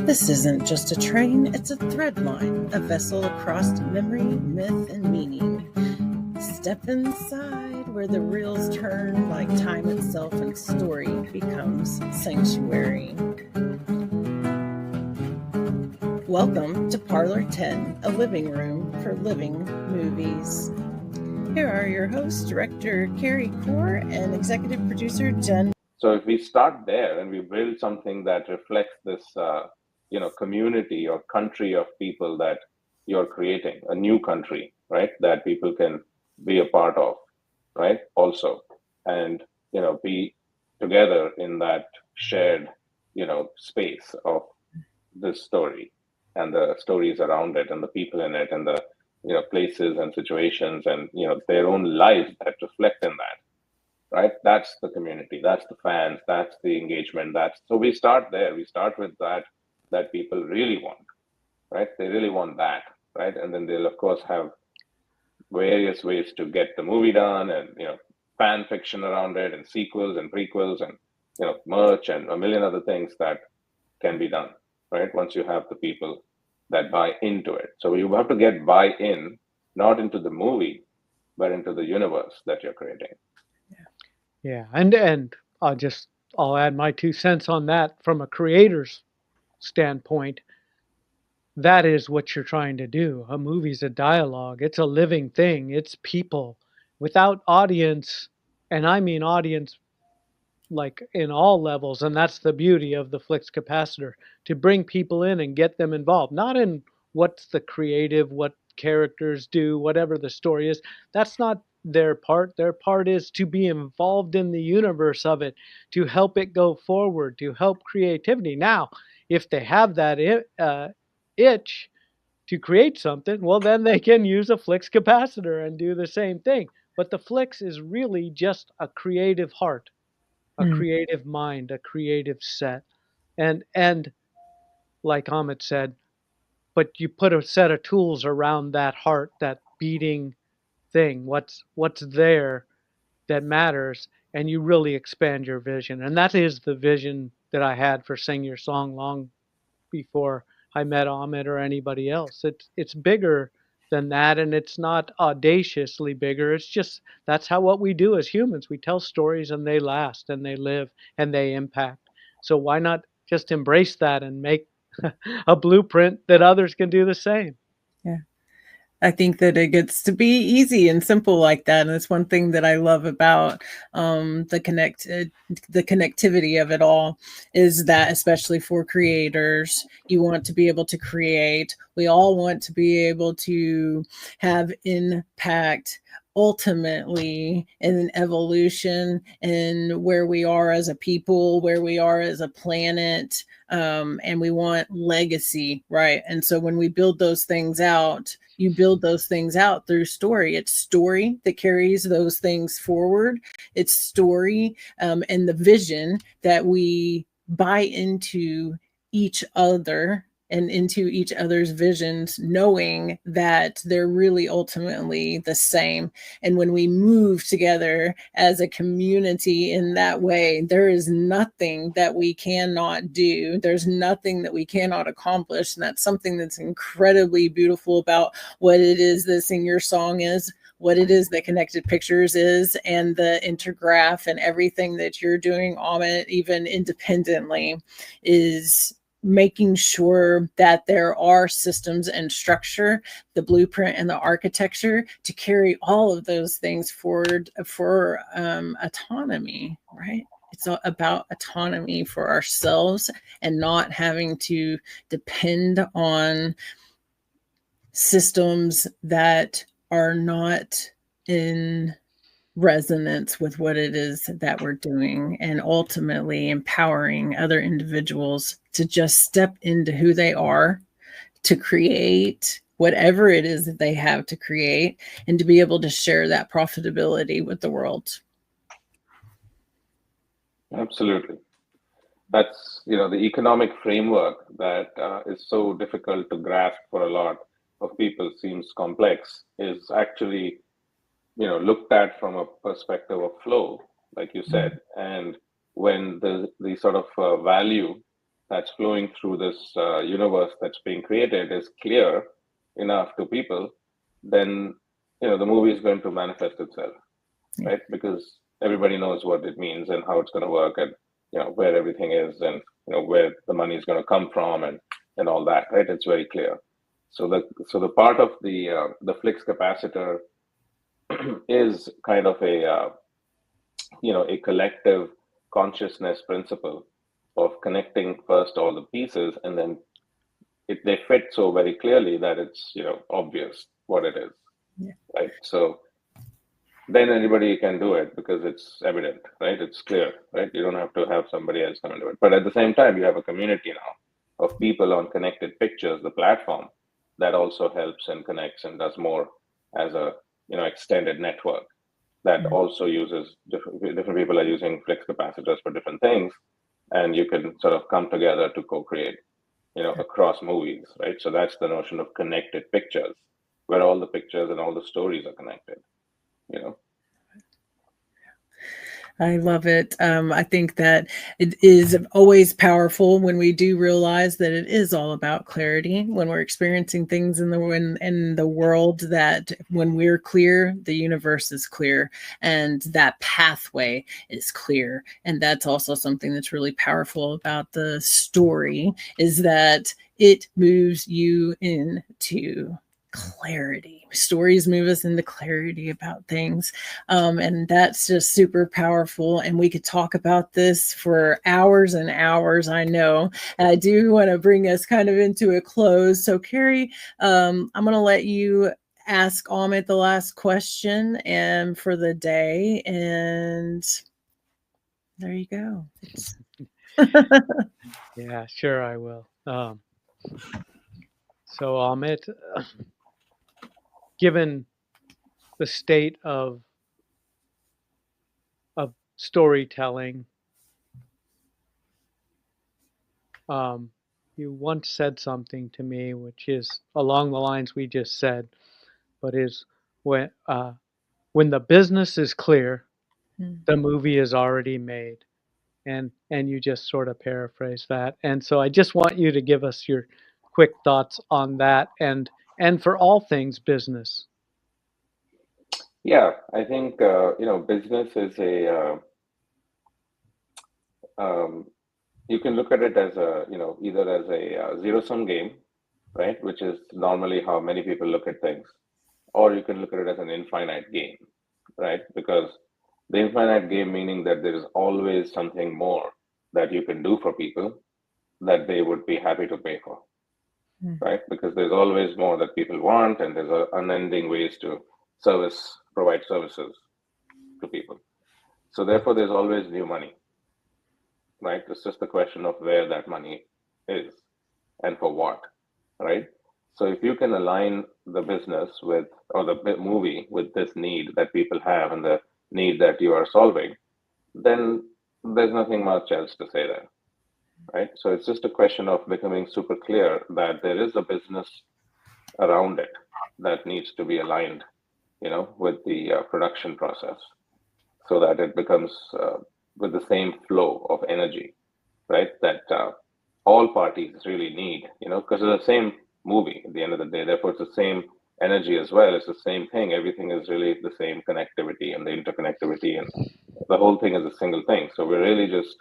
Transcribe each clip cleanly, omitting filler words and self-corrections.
This isn't just a train, it's a thread line, a vessel across memory, myth, and meaning. Step inside where the reels turn like time itself and story becomes sanctuary. Welcome to Parlor 10, a living room for living movies. Here are your hosts, director Carey Corr and executive producer Jen. So if we start there and we build something that reflects this, community or country of people that you're creating, a new country, right, that people can be a part of, right, also, and, be together in that shared, space of this story and the stories around it and the people in it and the, places and situations and, their own lives that reflect in that. Right, that's the community, that's the fans, that's the engagement. So we start there. We start with that people really want, right? They really want that, right? And then they'll of course have various ways to get the movie done, and fan fiction around it, and sequels and prequels, and merch and a million other things that can be done, right? Once you have the people that buy into it. So you have to get buy-in, not into the movie, but into the universe that you're creating. Yeah, and I'll add my 2 cents on that from a creator's standpoint. That is what you're trying to do. A movie's a dialogue. It's a living thing. It's people. Without audience, and I mean audience like in all levels, and that's the beauty of the Flix Capacitor, to bring people in and get them involved, not in what's the creative, what characters do, whatever the story is. That's not their part. Their part is to be involved in the universe of it, to help it go forward, to help creativity. Now, if they have that itch to create something, well, then they can use a Flix Capacitor and do the same thing. But the Flix is really just a creative heart, a creative mind, a creative set. And like Amit said, but you put a set of tools around that heart, that beating thing, what's there that matters, and you really expand your vision. And that is the vision that I had for Sing Your Song long before I met Amit or anybody else. It's bigger than that, and it's not audaciously bigger. It's just that's what we do as humans. We tell stories, and they last, and they live, and they impact. So why not just embrace that and make a blueprint that others can do the same? Yeah. I think that it gets to be easy and simple like that. And it's one thing that I love about the connectivity of it all, is that especially for creators, you want to be able to create. We all want to be able to have impact ultimately in an evolution in where we are as a people, where we are as a planet, and we want legacy, right? And so when we build those things out, you build those things out through story. It's story that carries those things forward. It's story and the vision that we buy into each other and into each other's visions, knowing that they're really ultimately the same. And when we move together as a community in that way, there is nothing that we cannot do. There's nothing that we cannot accomplish. And that's something that's incredibly beautiful about what it is that Sing Your Song is, what it is that Connected Pictures is, and the Intergraph and everything that you're doing, Amit, even independently, is making sure that there are systems and structure, the blueprint and the architecture to carry all of those things forward for autonomy, right? It's about autonomy for ourselves and not having to depend on systems that are not in resonance with what it is that we're doing, and ultimately empowering other individuals to just step into who they are, to create whatever it is that they have to create, and to be able to share that profitability with the world. Absolutely. That's, the economic framework that is so difficult to grasp for a lot of people, seems complex, is actually looked at from a perspective of flow, like you said. And when the sort of value that's flowing through this universe that's being created is clear enough to people, then the movie is going to manifest itself, right? Because everybody knows what it means and how it's going to work, and where everything is, and where the money is going to come from, and all that, right? It's very clear. So the part of the Flix capacitor is kind of a collective consciousness principle of connecting first all the pieces, and then they fit so very clearly that it's obvious what it is, right? So then anybody can do it because it's evident, right? It's clear, right? You don't have to have somebody else come and do it. But at the same time, you have a community now of people on Connected Pictures, the platform, that also helps and connects and does more as a extended network that also uses different people are using Flix capacitors for different things, and you can sort of come together to co-create across movies, right? So that's the notion of Connected Pictures, where all the pictures and all the stories are connected. I love it. I think that it is always powerful when we do realize that it is all about clarity, when we're experiencing things in the world, that when we're clear, the universe is clear, and that pathway is clear. And that's also something that's really powerful about the story, is that it moves you into clarity. Stories move us into clarity about things. And that's just super powerful. And we could talk about this for hours and hours, I know. And I do want to bring us kind of into a close. So Carey, I'm going to let you ask Amit the last question and for the day. And there you go. Yeah, sure, I will. So Amit, given the state of storytelling, you once said something to me which is along the lines we just said, but is when the business is clear, the movie is already made. And you just sort of paraphrase that. And so I just want you to give us your quick thoughts on that, and for all things business. Yeah, I think business is you can look at it as either as a zero-sum game, right, which is normally how many people look at things, or you can look at it as an infinite game, right? Because the infinite game meaning that there is always something more that you can do for people that they would be happy to pay for, right? Because there's always more that people want, and there's unending ways to provide services to people. So therefore, there's always new money, right? It's just a question of where that money is and for what, right? So if you can align the business with, or the movie with this need that people have and the need that you are solving, then there's nothing much else to say there, right? So it's just a question of becoming super clear that there is a business around it that needs to be aligned, with the production process, so that it becomes with the same flow of energy, right? That all parties really need, because it's the same movie at the end of the day. Therefore, it's the same energy as well. It's the same thing. Everything is really the same connectivity and the interconnectivity, and the whole thing is a single thing. So we're really just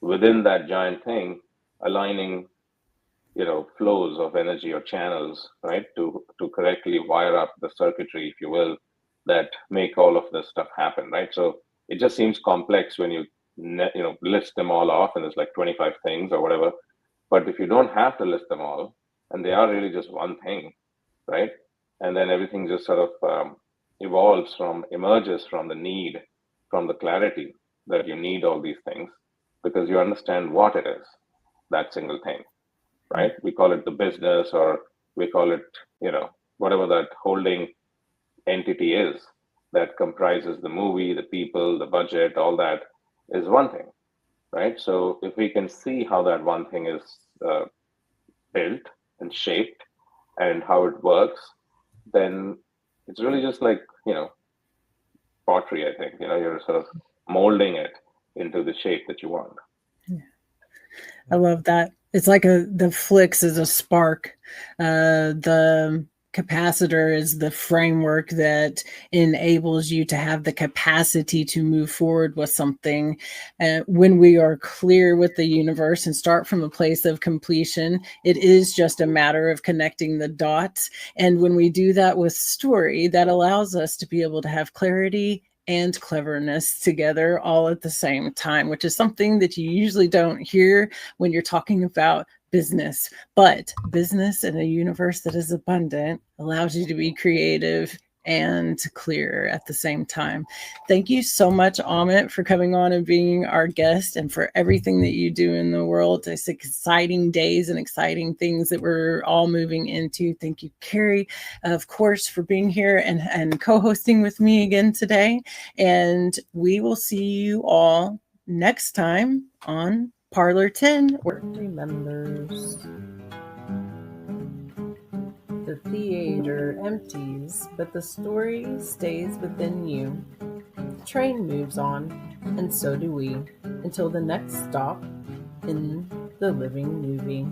within that giant thing, aligning, flows of energy or channels, right, to correctly wire up the circuitry, if you will, that make all of this stuff happen, right? So it just seems complex when you list them all off, and there's like 25 things or whatever. But if you don't have to list them all, and they are really just one thing, right? And then everything just sort of emerges from the need, from the clarity that you need all these things, because you understand what it is, that single thing, right? We call it the business, or we call it, whatever that holding entity is that comprises the movie, the people, the budget, all that is one thing, right? So if we can see how that one thing is built and shaped and how it works, then it's really just like, pottery, I think, you're sort of molding it into the shape that you want. I love that. It's like the Flix is a spark. The capacitor is the framework that enables you to have the capacity to move forward with something. When we are clear with the universe and start from a place of completion, it is just a matter of connecting the dots. And when we do that with story, that allows us to be able to have clarity and cleverness together all at the same time, which is something that you usually don't hear when you're talking about business. But business in a universe that is abundant allows you to be creative and clear at the same time. Thank you so much, Amit, for coming on and being our guest, and for everything that you do in the world. It's exciting days and exciting things that we're all moving into. Thank you, Carey, of course, for being here and co-hosting with me again today. And we will see you all next time on Parlor 10. Remembers. The theater empties, but the story stays within you. The train moves on, and so do we, until the next stop in the living movie.